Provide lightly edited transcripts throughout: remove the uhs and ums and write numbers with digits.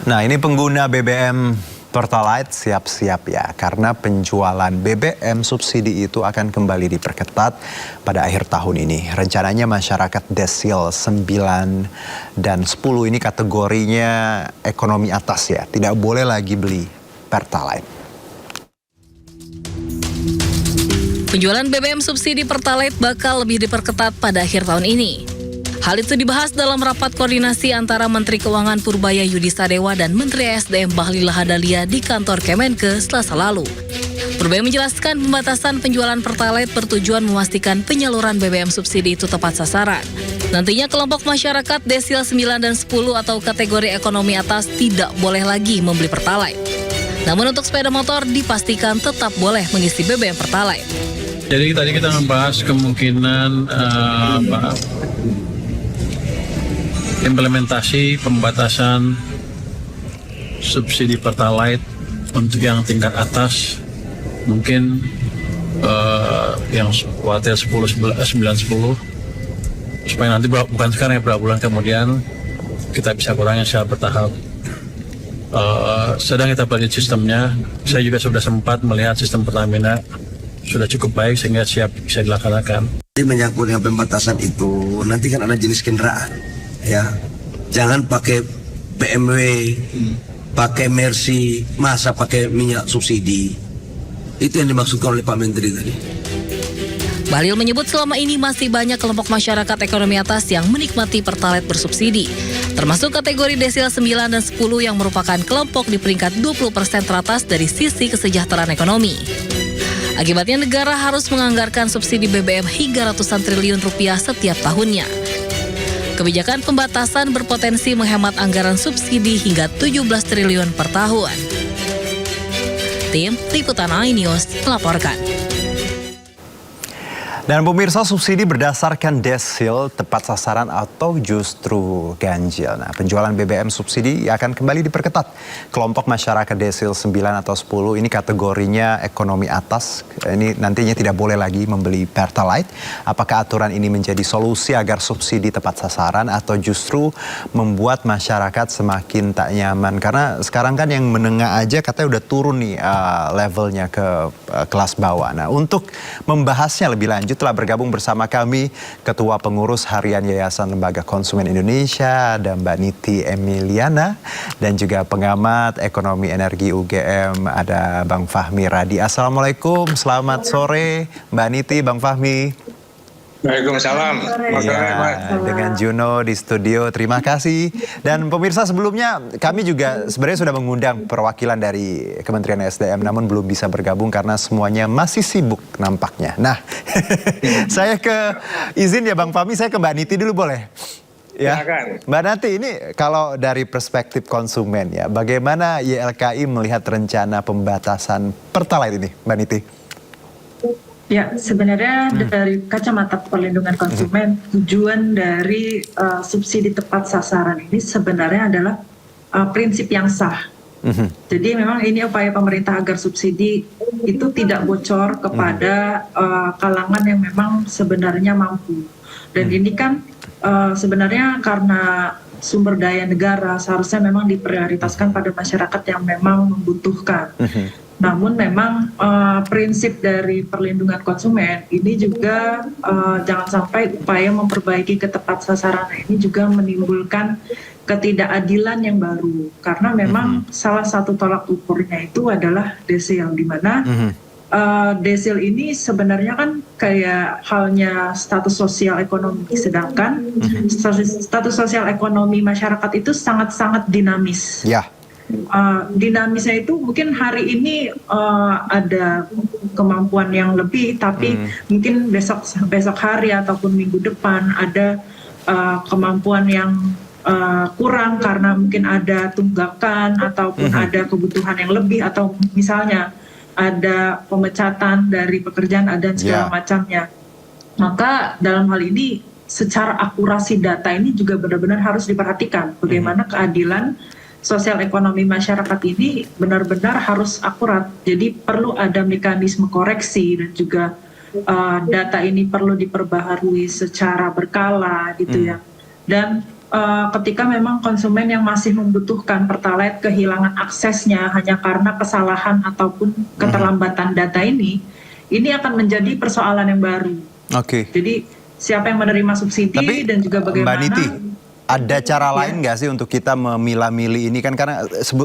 Nah, ini pengguna BBM Pertalite siap-siap ya, karena penjualan BBM subsidi itu akan kembali diperketat pada akhir tahun ini. Rencananya masyarakat desil 9 dan 10 ini kategorinya ekonomi atas ya, tidak boleh lagi beli Pertalite. Penjualan BBM subsidi Pertalite bakal lebih diperketat pada akhir tahun ini. Hal itu dibahas dalam rapat koordinasi antara Menteri Keuangan Purbaya Yudisadewa dan Menteri SDM Bahlil Lahadalia di kantor Kemenke Selasa lalu. Purbaya menjelaskan pembatasan penjualan Pertalite bertujuan memastikan penyaluran BBM subsidi itu tepat sasaran. Nantinya kelompok masyarakat desil 9 dan 10 atau kategori ekonomi atas tidak boleh lagi membeli Pertalite. Namun untuk sepeda motor dipastikan tetap boleh mengisi BBM Pertalite. Jadi tadi kita membahas kemungkinan implementasi pembatasan subsidi Pertalite untuk yang tingkat atas, mungkin yang kuartal 10, 9, 10, supaya nanti bukan sekarang ya, beberapa bulan kemudian kita bisa kurangi secara bertahap. Sedang kita pelajari sistemnya. Saya juga sudah sempat melihat sistem Pertamina sudah cukup baik sehingga siap bisa dilaksanakan. Menyangkut dengan pembatasan itu, nanti kan ada jenis kendaraan, ya. Jangan pakai BMW, pakai Mercy, masa pakai minyak subsidi. Itu yang dimaksudkan oleh Pak Menteri tadi. Bahlil menyebut selama ini masih banyak kelompok masyarakat ekonomi atas yang menikmati Pertalite bersubsidi, termasuk kategori desil 9 dan 10 yang merupakan kelompok di peringkat 20% teratas dari sisi kesejahteraan ekonomi. Akibatnya negara harus menganggarkan subsidi BBM hingga ratusan triliun rupiah setiap tahunnya. Kebijakan pembatasan berpotensi menghemat anggaran subsidi hingga 17 triliun per tahun. Tim Liputan iNews melaporkan. Dan pemirsa, subsidi berdasarkan desil tepat sasaran atau justru ganjil. Nah, penjualan BBM subsidi akan kembali diperketat. Kelompok masyarakat desil 9 atau 10 ini kategorinya ekonomi atas. Ini nantinya tidak boleh lagi membeli Pertalite. Apakah aturan ini menjadi solusi agar subsidi tepat sasaran atau justru membuat masyarakat semakin tak nyaman? Karena sekarang kan yang menengah aja katanya udah turun nih levelnya ke kelas bawah. Nah, untuk membahasnya lebih lanjut telah bergabung bersama kami Ketua Pengurus Harian Yayasan Lembaga Konsumen Indonesia, ada Mbak Niti Emiliana, dan juga pengamat ekonomi energi UGM, ada Bang Fahmi Radi. Assalamualaikum, selamat sore Mbak Niti, Bang Fahmi. Waalaikumsalam. Ya, dengan Juno di studio, terima kasih. Dan pemirsa, sebelumnya kami juga sebenarnya sudah mengundang perwakilan dari Kementerian SDM, namun belum bisa bergabung karena semuanya masih sibuk nampaknya. Nah, saya izin ya Bang Fahmi, saya ke Mbak Niti dulu boleh? Ya, Mbak Niti, ini kalau dari perspektif konsumen ya, bagaimana YLKI melihat rencana pembatasan Pertalite ini, Mbak Niti? Ya, sebenarnya dari kacamata perlindungan konsumen, tujuan dari subsidi tepat sasaran ini sebenarnya adalah prinsip yang sah. Jadi memang ini upaya pemerintah agar subsidi itu tidak bocor kepada kalangan yang memang sebenarnya mampu. Dan ini kan sebenarnya karena sumber daya negara seharusnya memang diprioritaskan pada masyarakat yang memang membutuhkan. Namun memang prinsip dari perlindungan konsumen ini juga jangan sampai upaya memperbaiki ketepat sasaran ini juga menimbulkan ketidakadilan yang baru. Karena memang salah satu tolak ukurnya itu adalah desil, di mana desil ini sebenarnya kan kayak halnya status sosial ekonomi, sedangkan status sosial ekonomi masyarakat itu sangat-sangat dinamis. Ya. Dinamisnya itu mungkin hari ini ada kemampuan yang lebih, tapi mungkin besok hari ataupun minggu depan ada kemampuan yang kurang karena mungkin ada tunggakan ataupun ada kebutuhan yang lebih, atau misalnya ada pemecatan dari pekerjaan dan segala macamnya. Maka dalam hal ini secara akurasi data ini juga benar-benar harus diperhatikan bagaimana keadilan sosial ekonomi masyarakat ini benar-benar harus akurat. Jadi perlu ada mekanisme koreksi dan juga data ini perlu diperbaharui secara berkala gitu ya. Dan ketika memang konsumen yang masih membutuhkan Pertalite kehilangan aksesnya hanya karena kesalahan ataupun keterlambatan data ini akan menjadi persoalan yang baru. Oke. Jadi siapa yang menerima subsidi dan juga bagaimana. Mbak Niti, ada cara lain nggak sih untuk kita memilah-milih ini kan, karena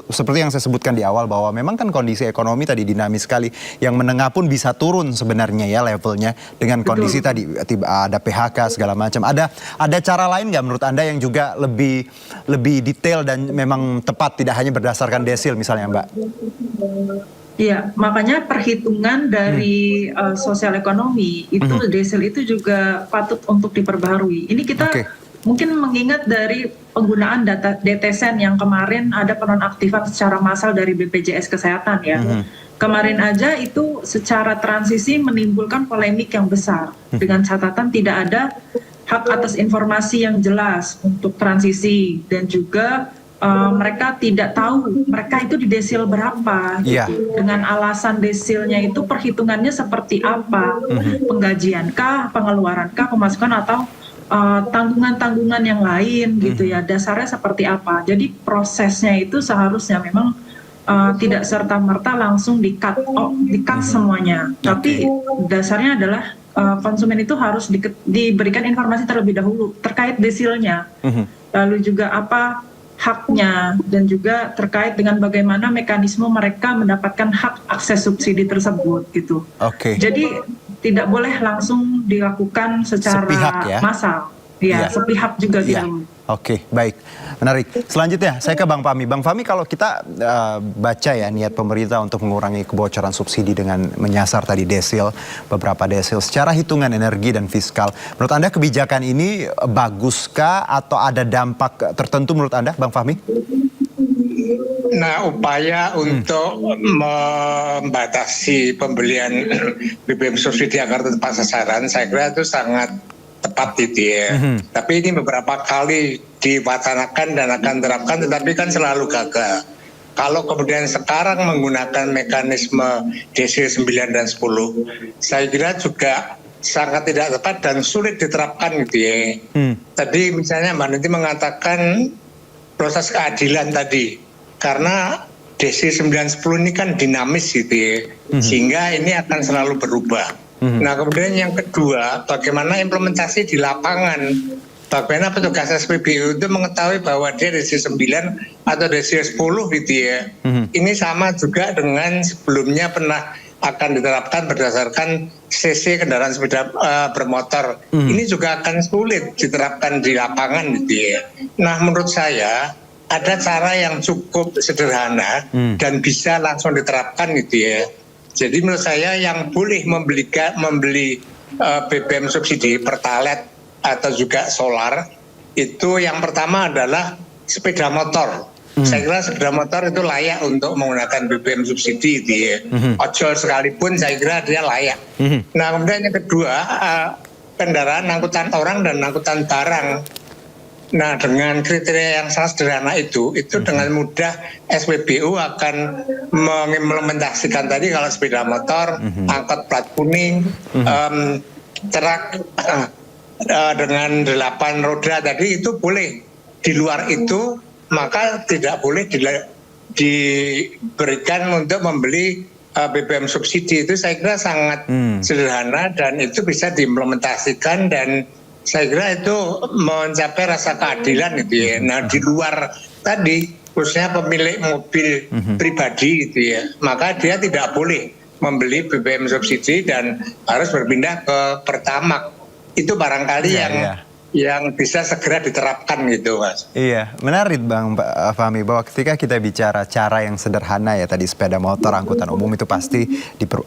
seperti yang saya sebutkan di awal bahwa memang kan kondisi ekonomi tadi dinamis sekali, yang menengah pun bisa turun sebenarnya ya levelnya dengan kondisi tadi ada PHK segala macam. Ada cara lain nggak menurut Anda yang juga lebih detail dan memang tepat, tidak hanya berdasarkan desil misalnya, Mbak? Iya, makanya perhitungan dari sosial ekonomi itu desil itu juga patut untuk diperbaharui. Ini kita mungkin mengingat dari penggunaan data DTSEN yang kemarin ada penonaktifan secara massal dari BPJS Kesehatan ya. Kemarin aja itu secara transisi menimbulkan polemik yang besar dengan catatan tidak ada hak atas informasi yang jelas untuk transisi dan juga mereka tidak tahu mereka itu di desil berapa gitu. Dengan alasan desilnya itu perhitungannya seperti apa, penggajiankah, pengeluarankah, pemasukan atau tanggungan-tanggungan yang lain gitu ya, dasarnya seperti apa. Jadi prosesnya itu seharusnya memang tidak serta-merta langsung di-cut semuanya. Tapi dasarnya adalah konsumen itu harus diberikan informasi terlebih dahulu terkait desilnya. Lalu juga apa haknya dan juga terkait dengan bagaimana mekanisme mereka mendapatkan hak akses subsidi tersebut gitu. Jadi tidak boleh langsung dilakukan secara massal. Ya, sepihak juga gitu. Oke, baik. Menarik. Selanjutnya, saya ke Bang Fahmi. Bang Fahmi, kalau kita baca ya niat pemerintah untuk mengurangi kebocoran subsidi dengan menyasar tadi desil, beberapa desil, secara hitungan energi dan fiskal, menurut Anda kebijakan ini baguskah atau ada dampak tertentu menurut Anda, Bang Fahmi? Nah, upaya untuk membatasi pembelian BBM subsidi agar tepat sasaran, saya kira itu sangat tepat gitu ya. Tapi ini beberapa kali diwacanakan dan akan terapkan, tetapi kan selalu gagal. Kalau kemudian sekarang menggunakan mekanisme desil 9 dan 10, saya kira juga sangat tidak tepat dan sulit diterapkan gitu ya. Tadi misalnya Mbak Niti mengatakan proses keadilan tadi, karena desil 9-10 ini kan dinamis gitu ya, sehingga ini akan selalu berubah. Nah kemudian yang kedua, bagaimana implementasi di lapangan, bagaimana petugas SPBU itu mengetahui bahwa dia desil 9 atau desil 10 gitu ya. Ini sama juga dengan sebelumnya pernah akan diterapkan berdasarkan CC kendaraan sepeda bermotor. Ini juga akan sulit diterapkan di lapangan gitu ya. Nah menurut saya ada cara yang cukup sederhana dan bisa langsung diterapkan gitu ya. Jadi menurut saya yang boleh membeli BBM subsidi Pertalite atau juga solar itu yang pertama adalah sepeda motor. Saya kira sepeda motor itu layak untuk menggunakan BBM subsidi gitu ya. Ojol sekalipun saya kira dia layak. Nah kemudian yang kedua kendaraan angkutan orang dan angkutan barang. Nah dengan kriteria yang sangat sederhana itu dengan mudah SPBU akan mengimplementasikan tadi kalau sepeda motor, angkot plat kuning, truk dengan 8 roda tadi itu boleh. Di luar itu maka tidak boleh diberikan untuk membeli BBM subsidi. Itu saya kira sangat sederhana dan itu bisa diimplementasikan dan saya kira itu mencapai rasa keadilan gitu ya. Nah di luar tadi khususnya pemilik mobil pribadi gitu ya, maka dia tidak boleh membeli BBM subsidi dan harus berpindah ke Pertamax. Itu barangkali yang bisa segera diterapkan gitu Mas. Iya, menarik Bang Fahmi bahwa ketika kita bicara cara yang sederhana ya tadi sepeda motor, angkutan umum itu pasti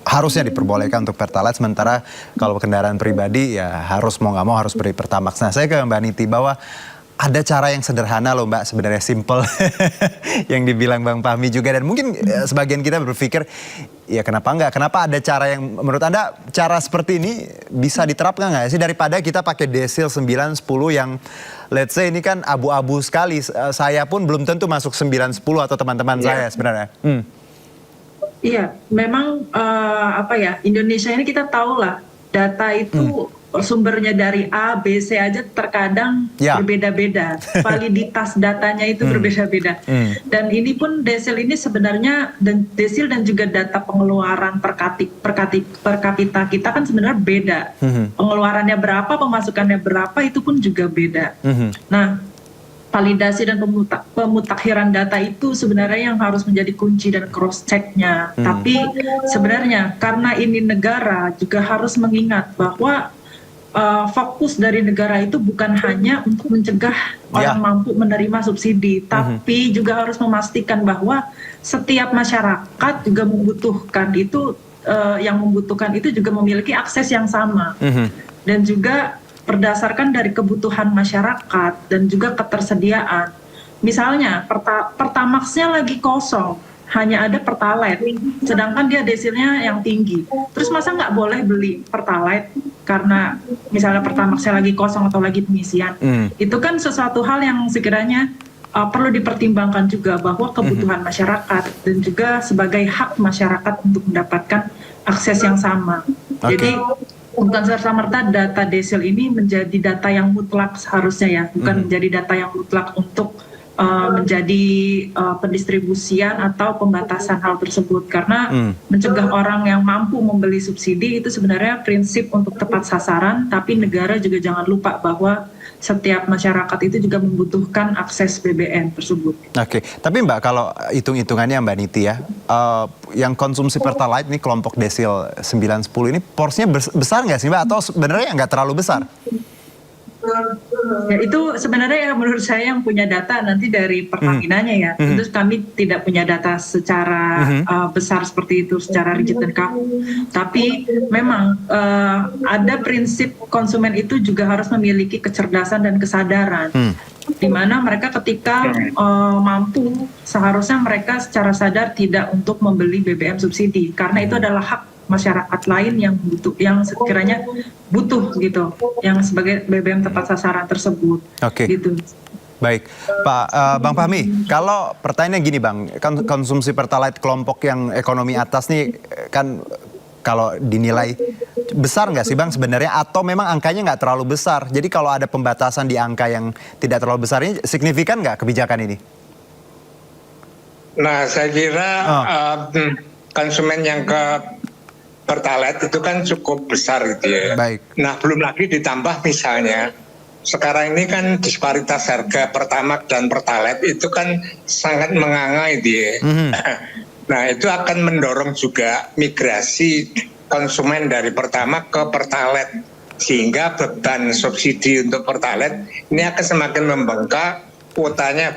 harusnya diperbolehkan untuk Pertalite, sementara kalau kendaraan pribadi ya harus mau nggak mau harus beri Pertamax. Nah saya ke Mbak Niti bahwa ada cara yang sederhana loh Mbak, sebenarnya simple yang dibilang Bang Fahmi juga, dan mungkin sebagian kita berpikir ya kenapa enggak, kenapa ada cara yang menurut Anda cara seperti ini bisa diterapkan nggak sih daripada kita pakai desil 9-10 yang let's say ini kan abu-abu sekali, saya pun belum tentu masuk 9-10 atau teman-teman saya sebenarnya. Iya, memang Indonesia ini kita tahu lah data itu sumbernya dari A, B, C aja terkadang Ya. berbeda-beda. Validitas datanya itu berbeda-beda. Dan ini pun desil ini sebenarnya, dan desil dan juga data pengeluaran per kapita kita kan sebenarnya beda. Pengeluarannya berapa, pemasukannya berapa itu pun juga beda. Nah, validasi dan pemutakhiran data itu sebenarnya yang harus menjadi kunci dan cross checknya. Tapi sebenarnya karena ini negara juga harus mengingat bahwa fokus dari negara itu bukan hanya untuk mencegah orang mampu menerima subsidi, tapi juga harus memastikan bahwa setiap masyarakat juga membutuhkan itu, yang membutuhkan itu juga memiliki akses yang sama, dan juga berdasarkan dari kebutuhan masyarakat dan juga ketersediaan. Misalnya Pertamax-nya lagi kosong, hanya ada Pertalite, sedangkan dia desilnya yang tinggi. Terus masa nggak boleh beli Pertalite karena misalnya Pertamax-nya lagi kosong atau lagi pengisian? Itu kan sesuatu hal yang sekiranya perlu dipertimbangkan juga, bahwa kebutuhan masyarakat dan juga sebagai hak masyarakat untuk mendapatkan akses yang sama. Jadi bukan serta-merta data desil ini menjadi data yang mutlak seharusnya ya, bukan menjadi data yang mutlak untuk menjadi pendistribusian atau pembatasan hal tersebut, karena mencegah orang yang mampu membeli subsidi itu sebenarnya prinsip untuk tepat sasaran, tapi negara juga jangan lupa bahwa setiap masyarakat itu juga membutuhkan akses BBM tersebut. Oke, tapi Mbak, kalau hitung-hitungannya Mbak Niti ya, yang konsumsi Pertalite ini kelompok desil 9-10 ini porsinya besar nggak sih Mbak? Atau sebenarnya nggak terlalu besar? Ya, itu sebenarnya menurut saya yang punya data nanti dari Pertamina-nya ya. Tentu kami tidak punya data secara besar seperti itu, secara rigid dan kaku. Tapi memang ada prinsip konsumen itu juga harus memiliki kecerdasan dan kesadaran. Di mana mereka ketika mampu, seharusnya mereka secara sadar tidak untuk membeli BBM subsidi, karena itu adalah hak masyarakat lain yang butuh, yang sekiranya butuh gitu, yang sebagai BBM tepat sasaran tersebut. Oke. Gitu. Baik, Bang Fahmi, kalau pertanyaannya gini Bang, kan konsumsi Pertalite kelompok yang ekonomi atas nih kan kalau dinilai besar nggak sih Bang sebenarnya, atau memang angkanya nggak terlalu besar? Jadi kalau ada pembatasan di angka yang tidak terlalu besar ini, signifikan nggak kebijakan ini? Nah, saya kira konsumen yang ke Pertalite itu kan cukup besar gitu ya. Baik. Nah, belum lagi ditambah misalnya sekarang ini kan disparitas harga Pertamax dan Pertalite itu kan sangat menganga gitu ya. Nah, itu akan mendorong juga migrasi konsumen dari Pertamax ke Pertalite, sehingga beban subsidi untuk Pertalite ini akan semakin membengkak, kuotanya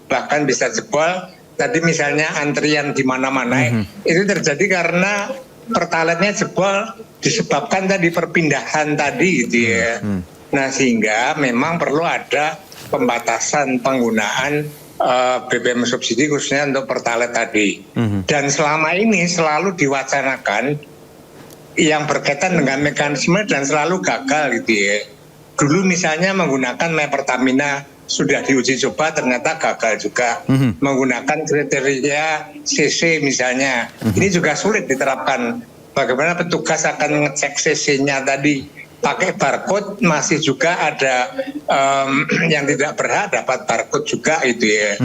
bahkan bisa jebol. Tadi misalnya antrian di mana-mana itu terjadi karena Pertalite-nya jebol disebabkan tadi perpindahan tadi gitu ya. Nah, sehingga memang perlu ada pembatasan penggunaan BBM subsidi khususnya untuk Pertalite tadi. Dan selama ini selalu diwacanakan yang berkaitan dengan mekanisme dan selalu gagal gitu ya. Dulu misalnya menggunakan Pertamina sudah diuji coba ternyata gagal juga. Menggunakan kriteria CC misalnya, ini juga sulit diterapkan. Bagaimana petugas akan ngecek CC-nya tadi, pakai barcode, masih juga ada yang tidak berhak dapat barcode juga itu ya.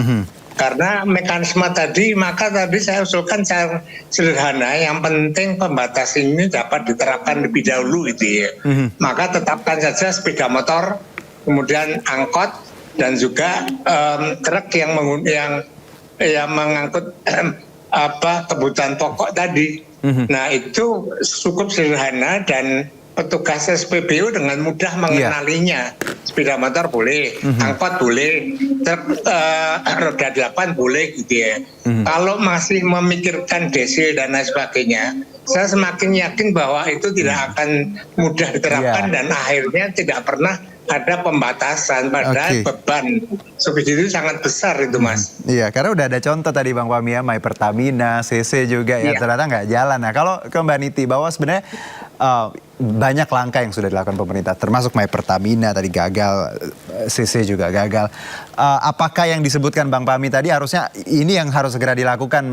Karena mekanisme tadi, maka tadi saya usulkan cara sederhana, yang penting pembatasan ini dapat diterapkan lebih dahulu itu ya. Maka tetapkan saja sepeda motor, kemudian angkot, dan juga truk yang mengangkut kebutuhan pokok tadi. Nah, itu cukup sederhana dan petugas SPBU dengan mudah mengenalinya. Sepeda motor boleh, angkot boleh, truk roda 8 boleh gitu ya. Kalau masih memikirkan desil dan lain sebagainya, saya semakin yakin bahwa itu tidak akan mudah diterapkan dan akhirnya tidak pernah ada pembatasan, padahal beban subsidi itu sangat besar itu Mas. Iya, karena udah ada contoh tadi Bang Fahmi ya, My Pertamina, CC juga ya ternyata nggak jalan. Nah, kalau ke Mbak Niti, bahwa sebenarnya banyak langkah yang sudah dilakukan pemerintah, termasuk My Pertamina tadi gagal, CC juga gagal. Apakah yang disebutkan Bang Fahmi tadi harusnya ini yang harus segera dilakukan,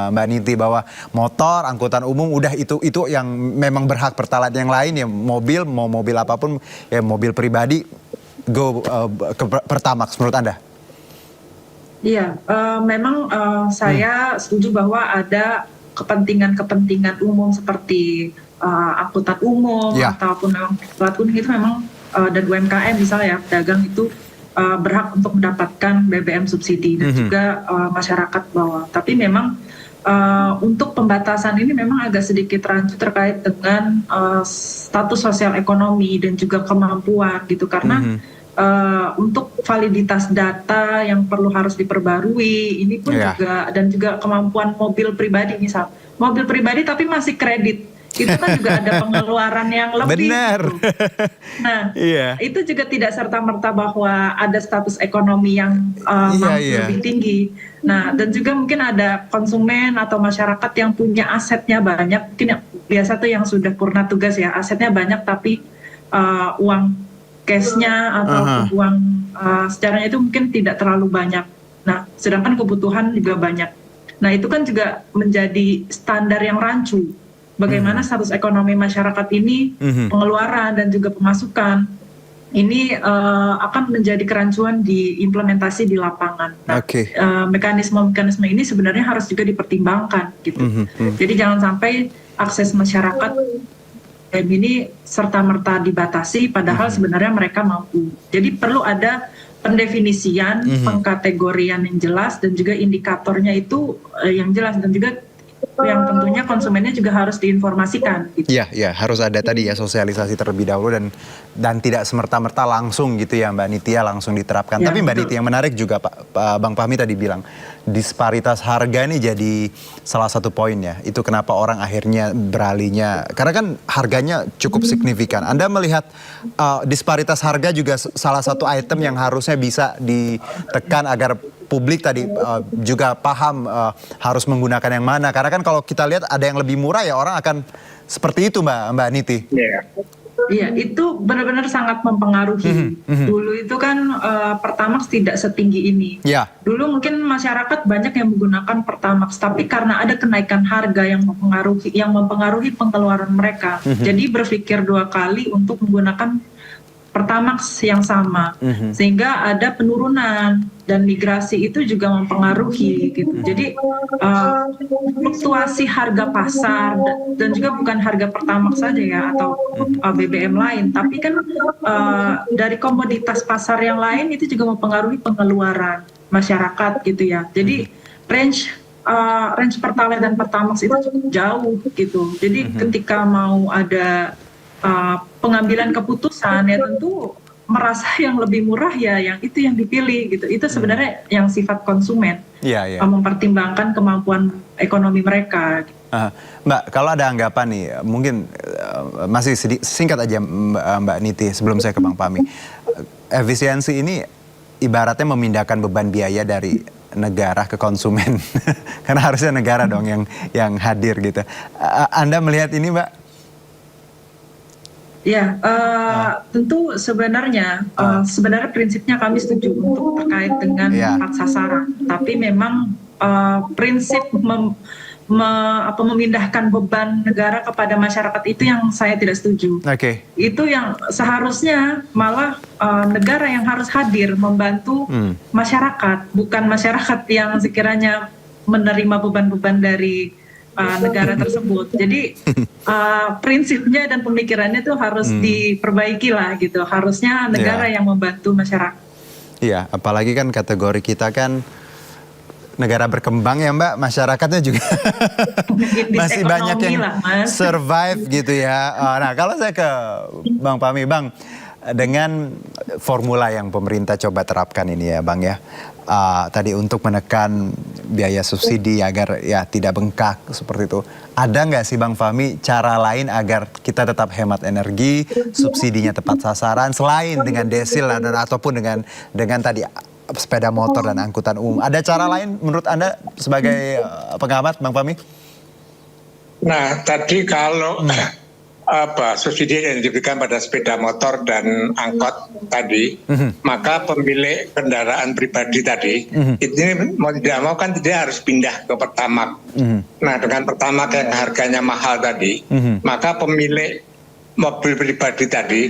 Mbak Niti, bahwa motor, angkutan umum udah itu yang memang berhak pertalite, yang lain ya mobil, mau mobil apapun ya mobil pribadi go ke Pertamax menurut Anda? Iya, memang saya setuju bahwa ada kepentingan umum seperti angkutan umum ataupun memang plat kuning itu memang dan UMKM misalnya ya, pedagang itu berhak untuk mendapatkan BBM subsidi dan juga masyarakat bawah. Tapi memang untuk pembatasan ini memang agak sedikit rancu terkait dengan status sosial ekonomi dan juga kemampuan gitu, karena untuk validitas data yang perlu harus diperbarui ini pun juga, dan juga kemampuan mobil pribadi, misal mobil pribadi tapi masih kredit, itu kan juga ada pengeluaran yang lebih. Benar. Gitu. Nah, itu juga tidak serta-merta bahwa ada status ekonomi yang lebih tinggi. Nah, dan juga mungkin ada konsumen atau masyarakat yang punya asetnya banyak, mungkin biasa tuh yang sudah purna tugas ya, asetnya banyak tapi uang cashnya atau uang secaranya itu mungkin tidak terlalu banyak. Nah, sedangkan kebutuhan juga banyak. Nah, itu kan juga menjadi standar yang rancu. Bagaimana status ekonomi masyarakat ini, pengeluaran dan juga pemasukan ini akan menjadi kerancuan di implementasi di lapangan. Nah, mekanisme ini sebenarnya harus juga dipertimbangkan gitu. Jadi jangan sampai akses masyarakat ini serta-merta dibatasi padahal sebenarnya mereka mampu. Jadi perlu ada pendefinisian, pengkategorian yang jelas dan juga indikatornya itu yang jelas, dan juga yang tentunya konsumennya juga harus diinformasikan. Gitu. Iya, harus ada tadi ya sosialisasi terlebih dahulu dan tidak semerta-merta langsung gitu ya Mbak Niti ya, langsung diterapkan. Tapi Mbak Niti, yang menarik juga Bang Fahmi tadi bilang disparitas harga ini jadi salah satu poin ya. Itu kenapa orang akhirnya beralihnya, karena kan harganya cukup signifikan. Anda melihat disparitas harga juga salah satu item yang harusnya bisa ditekan agar publik tadi juga paham harus menggunakan yang mana. Karena kan kalau kita lihat ada yang lebih murah ya orang akan seperti itu Mbak Niti. Iya, itu benar-benar sangat mempengaruhi. Dulu itu kan Pertamax tidak setinggi ini. Dulu mungkin masyarakat banyak yang menggunakan Pertamax, tapi karena ada kenaikan harga yang mempengaruhi pengeluaran mereka, jadi berpikir dua kali untuk menggunakan Pertamax yang sama, sehingga ada penurunan dan migrasi itu juga mempengaruhi gitu. Jadi fluktuasi harga pasar dan juga bukan harga Pertamax saja ya atau BBM lain, tapi kan dari komoditas pasar yang lain itu juga mempengaruhi pengeluaran masyarakat gitu ya. Jadi range Pertalite dan Pertamax itu cukup jauh gitu. Jadi ketika mau ada pengambilan keputusan ya tentu merasa yang lebih murah ya yang itu yang dipilih gitu. Itu sebenarnya yang sifat konsumen, mempertimbangkan kemampuan ekonomi mereka. Mbak, kalau ada anggapan nih, mungkin masih singkat aja Mbak Niti sebelum saya ke Bang Fahmi. Efisiensi ini ibaratnya memindahkan beban biaya dari negara ke konsumen, karena harusnya negara dong yang hadir gitu. Anda melihat ini Mbak? Ya, tentu sebenarnya prinsipnya kami setuju untuk terkait dengan tepat sasaran. Tapi memang prinsip memindahkan beban negara kepada masyarakat itu yang saya tidak setuju. Itu yang seharusnya malah negara yang harus hadir membantu masyarakat, bukan masyarakat yang sekiranya menerima beban-beban dari negara tersebut. Jadi prinsipnya dan pemikirannya itu harus diperbaiki lah gitu. Harusnya negara yang membantu masyarakat. Iya, apalagi kan kategori kita kan negara berkembang ya Mbak, masyarakatnya juga masih banyak yang survive gitu ya. Nah kalau saya ke Bang Fahmi, Bang, dengan formula yang pemerintah coba terapkan ini ya Bang ya, tadi untuk menekan biaya subsidi agar ya tidak bengkak seperti itu. Ada nggak sih Bang Fahmi cara lain agar kita tetap hemat energi, subsidinya tepat sasaran selain dengan desil dan ataupun dengan tadi sepeda motor dan angkutan umum? Ada cara lain menurut Anda sebagai pengamat Bang Fahmi? Nah tadi kalau subsidi yang diberikan pada sepeda motor dan angkot tadi, maka pemilik kendaraan pribadi tadi ini mau tidak mau kan dia harus pindah ke Pertamax. Nah, dengan Pertamax yang harganya mahal tadi, maka pemilik mobil pribadi tadi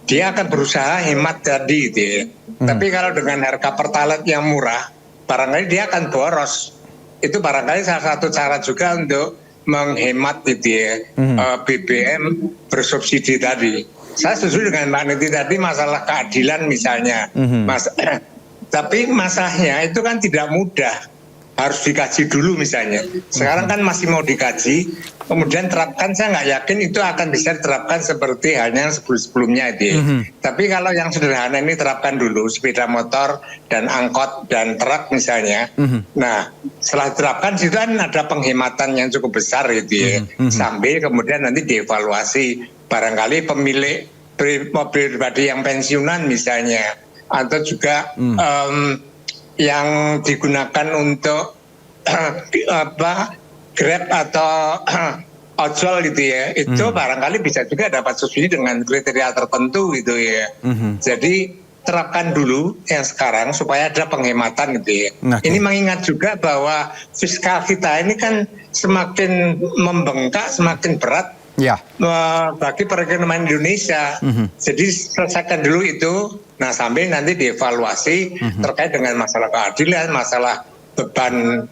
dia akan berusaha hemat tadi gitu ya. Tapi kalau dengan harga Pertalite yang murah, barangkali dia akan boros. Itu barangkali salah satu cara juga untuk menghemat gitu ya, BBM bersubsidi tadi. Saya setuju dengan Mbak Niti tadi masalah keadilan misalnya. Tapi masalahnya itu kan tidak mudah. Harus dikaji dulu misalnya. Sekarang kan masih mau dikaji, kemudian terapkan, saya nggak yakin itu akan bisa diterapkan seperti halnya yang sebelum-sebelumnya itu. Tapi kalau yang sederhana ini terapkan dulu, sepeda motor dan angkot dan truk misalnya. Nah, setelah diterapkan situ kan ada penghematan yang cukup besar gitu ya. Sambil kemudian nanti dievaluasi, barangkali pemilik mobil pribadi yang pensiunan misalnya, atau juga yang digunakan untuk Grab atau ojol gitu ya, itu barangkali bisa juga dapat subsidi dengan kriteria tertentu gitu ya. Jadi terapkan dulu yang sekarang supaya ada penghematan gitu ya. Ini mengingat juga bahwa fiskal kita ini kan semakin membengkak, semakin berat bagi perekonomian Indonesia. Jadi selesaikan dulu itu. Nah, sambil nanti dievaluasi terkait dengan masalah keadilan, masalah beban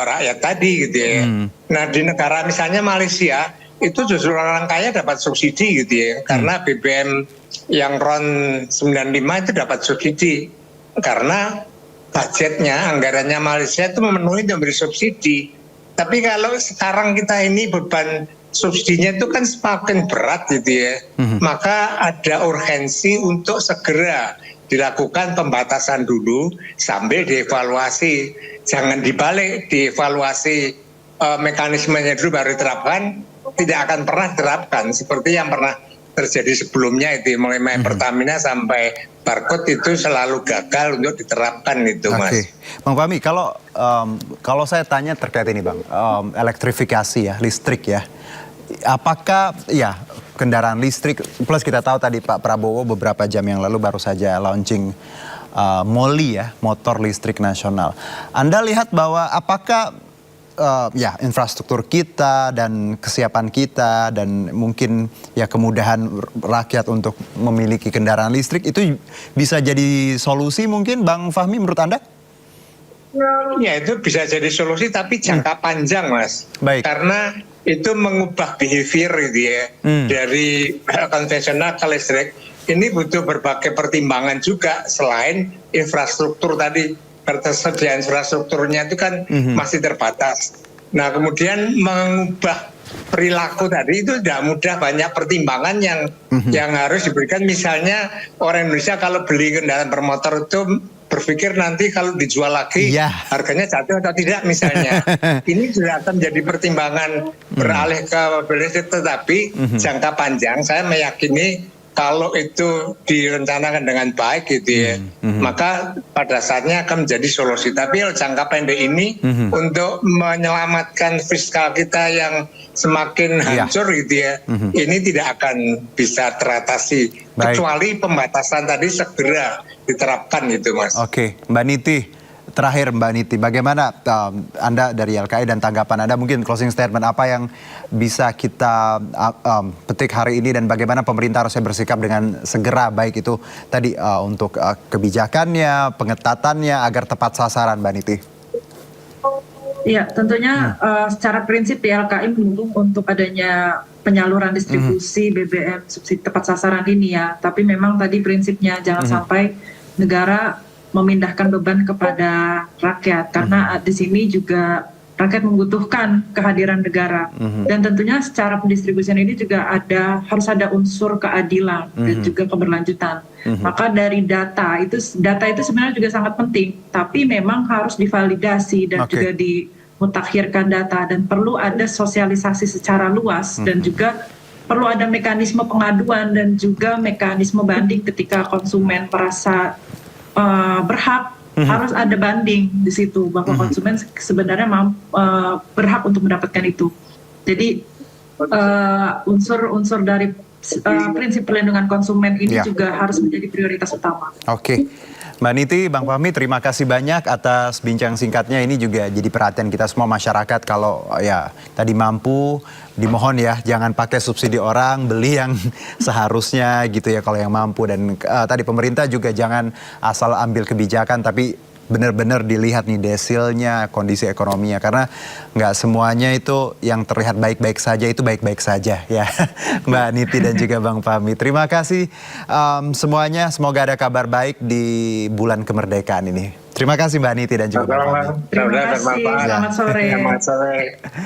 rakyat tadi gitu ya. Nah, di negara misalnya Malaysia itu justru orang kaya dapat subsidi gitu ya, karena BBM yang RON 95 itu dapat subsidi karena budgetnya, anggarannya Malaysia itu memenuhi untuk memberi subsidi. Tapi kalau sekarang kita ini beban subsidinya itu kan semakin berat gitu ya, maka ada urgensi untuk segera dilakukan pembatasan dulu sambil dievaluasi. Jangan dibalik, dievaluasi mekanismenya dulu baru diterapkan, tidak akan pernah diterapkan seperti yang pernah terjadi sebelumnya itu, mulai Pertamina sampai Barcode itu selalu gagal untuk diterapkan itu, Mas. Bang Fahmi, kalau saya tanya terkait ini Bang, elektrifikasi ya, listrik ya, apakah ya kendaraan listrik, plus kita tahu tadi Pak Prabowo beberapa jam yang lalu baru saja launching MOLI ya, motor listrik nasional. Anda lihat bahwa apakah ya infrastruktur kita dan kesiapan kita dan mungkin ya kemudahan rakyat untuk memiliki kendaraan listrik itu bisa jadi solusi mungkin Bang Fahmi menurut Anda? Ya, itu bisa jadi solusi tapi jangka panjang, Mas. Baik. Karena itu mengubah behavior gitu ya, dari konvensional ke listrik. Ini butuh berbagai pertimbangan juga selain infrastruktur tadi. Ketersediaan infrastrukturnya itu kan masih terbatas. Nah, kemudian mengubah perilaku tadi itu tidak mudah, banyak pertimbangan yang harus diberikan. Misalnya orang Indonesia kalau beli kendaraan bermotor itu berpikir nanti kalau dijual lagi harganya jatuh atau tidak misalnya. Ini juga akan menjadi pertimbangan beralih ke listrik, tetapi jangka panjang saya meyakini kalau itu direncanakan dengan baik gitu ya, maka pada saatnya akan menjadi solusi. Tapi jangka pendek ini untuk menyelamatkan fiskal kita yang semakin hancur gitu ya, ini tidak akan bisa teratasi. Kecuali pembatasan tadi segera diterapkan gitu, Mas. Oke, Mbak Niti. Terakhir Mbak Niti, bagaimana Anda dari YLKI dan tanggapan Anda, mungkin closing statement apa yang bisa kita petik hari ini dan bagaimana pemerintah harusnya bersikap dengan segera, baik itu tadi untuk kebijakannya, pengetatannya agar tepat sasaran, Mbak Niti? Ya, tentunya secara prinsip YLKI mendukung untuk adanya penyaluran distribusi BBM subsidi tepat sasaran ini ya. Tapi memang tadi prinsipnya jangan sampai negara memindahkan beban kepada rakyat, karena di sini juga rakyat membutuhkan kehadiran negara. Dan tentunya secara pendistribusian ini juga harus ada unsur keadilan dan juga keberlanjutan. Maka dari data itu sebenarnya juga sangat penting, tapi memang harus divalidasi dan juga dimutakhirkan data, dan perlu ada sosialisasi secara luas dan juga perlu ada mekanisme pengaduan dan juga mekanisme banding ketika konsumen merasa berhak. Harus ada banding di situ bahwa konsumen sebenarnya berhak untuk mendapatkan itu. Jadi unsur-unsur dari prinsip perlindungan konsumen ini Ya. juga harus menjadi prioritas utama. Oke. Mbak Niti, Bang Fahmi, terima kasih banyak atas bincang singkatnya. Ini juga jadi perhatian kita semua masyarakat. Kalau ya tadi mampu, dimohon ya jangan pakai subsidi orang, beli yang seharusnya gitu ya kalau yang mampu. Dan tadi pemerintah juga jangan asal ambil kebijakan, tapi benar-benar dilihat nih desilnya, kondisi ekonominya. Karena nggak semuanya itu yang terlihat baik-baik saja itu baik-baik saja ya. Mbak Niti dan juga Bang Fahmi. Terima kasih semuanya. Semoga ada kabar baik di bulan kemerdekaan ini. Terima kasih Mbak Niti dan juga Bang Fahmi. Terima kasih, selamat sore. Selamat sore.